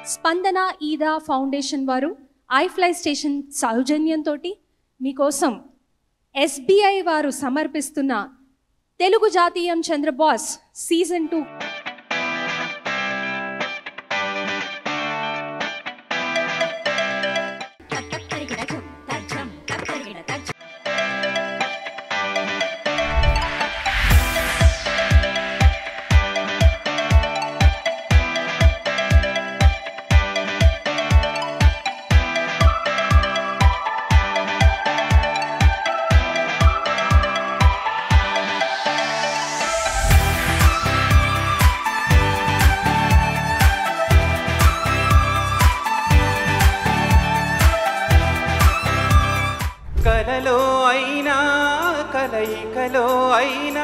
స్పందన ఈదా ఫౌండేషన్ వారు ఐఫ్లై స్టేషన్ సౌజన్యంతో మీకోసం SBI వారు సమర్పిస్తున్న తెలుగు జాతీయం చంద్రబోస్ సీజన్ 2 కలలో అయినా కలయికలో అయినా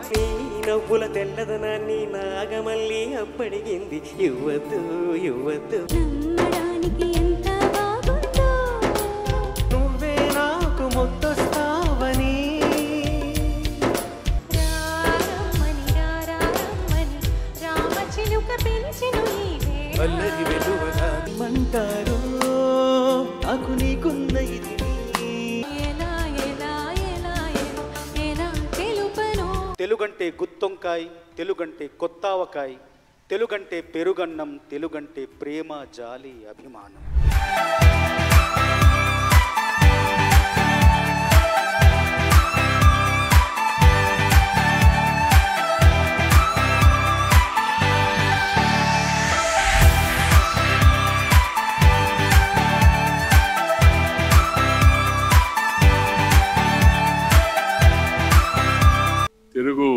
నీ నవ్వుల తెల్లదనాన్ని నాగమల్లి అప్పడిగింది ఇవ్వద్దు ఇవ్వద్దు నమ్మడానికి ఎంత బాగుందో నువ్వే నాకు ముద్దొస్తావని రారమ్మని రారమ్మని రామచిలుక పిలిచెను నీవే అల్లరి వెలువగా మంటారు నాకు నీకున్న ఇది తెలుగంటే గుత్తొంకాయ్ తెలుగంటే కొత్తావకాయ్ తెలుగంటే పెరుగన్నం తెలుగంటే ప్రేమ జాలి అభిమానం తెలుగు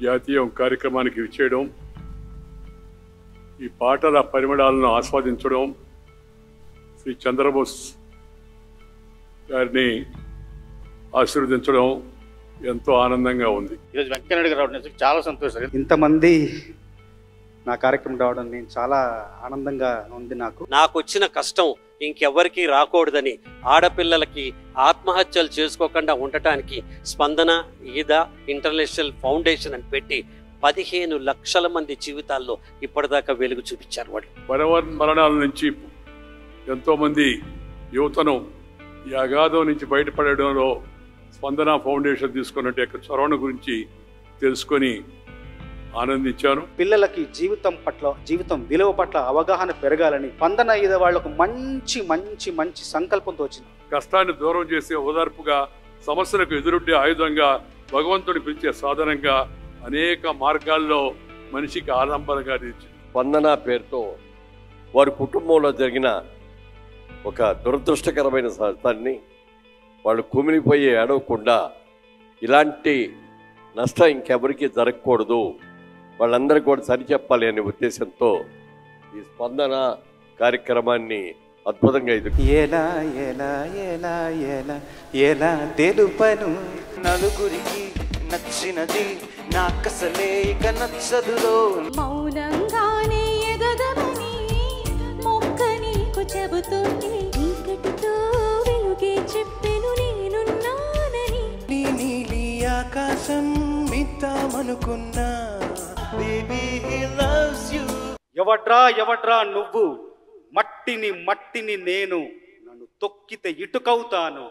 జాతీయం కార్యక్రమానికి విచ్చేయడం ఈ పాటల పరిమళాలను ఆస్వాదించడం శ్రీ చంద్రబోస్ గారిని ఆశీర్వదించడం ఎంతో ఆనందంగా ఉంది. ఈరోజు వెంకయ్యనాయుడు గారు రావడం చాలా సంతోషం. ఇంతమంది నా కార్యక్రమం రావడం నేను చాలా ఆనందంగా ఉంది. నాకు వచ్చిన కష్టం ఇంకెవ్వరికీ రాకూడదని ఆడపిల్లలకి ఆత్మహత్యలు చేసుకోకుండా ఉండటానికి స్పందన ఈదా ఇంటర్నేషనల్ ఫౌండేషన్ అని పెట్టి 15 లక్షల మంది జీవితాల్లో ఇప్పటిదాకా వెలుగు చూపించారు. వాళ్ళు మరణాల నుంచి ఎంతోమంది యువతను ఈ అగాధం నుంచి బయటపడడంలో స్పందన ఫౌండేషన్ తీసుకున్నట్టు యొక్క చొరవను గురించి తెలుసుకొని ఆనందించాను. పిల్లలకి జీవితం విలువ పట్ల అవగాహన పెరగాలని స్పందన ఈద వాళ్లకు మంచి మంచి మంచి సంకల్పంతో వచ్చింది. కష్టాన్ని దూరం చేసే ఓదార్పుగా, సమస్యలకు ఎదురొడ్డే ఆయుధంగా, భగవంతుని పిలిచే సాధనంగా అనేక మార్గాల్లో మనిషికి ఆలంబనగా నిలిచింది. స్పందన పేరుతో వారి కుటుంబంలో జరిగిన ఒక దురదృష్టకరమైన సంఘటనని వాళ్ళు కుమిలిపోయి ఏడవకుండా ఇలాంటి నష్టం ఇంకెవరికి జరగకూడదు, వాళ్ళందరికీ కూడా సరి చెప్పాలి అనే ఉద్దేశంతో ఈ స్పందన కార్యక్రమాన్ని అద్భుతంగా ఎలా ఎలా ఎలా ఎలా ఎలా తెలుపను నలుగురికి నచ్చినది నాకసలే ఇక నచ్చదులో మౌనంగానే ఎదగమని మొక్క నీకు చెబుతుంది చీకటితో వెలుగే చెప్పెను నేనున్నానని నీ నీలి ఆకాశం మిద్దామనుకున్నా బేబీ హి లవ్స్ యు. ఎవడ్రా నువ్వు, మట్టిని నేను, నన్ను తొక్కితే ఇటుకవుతాను.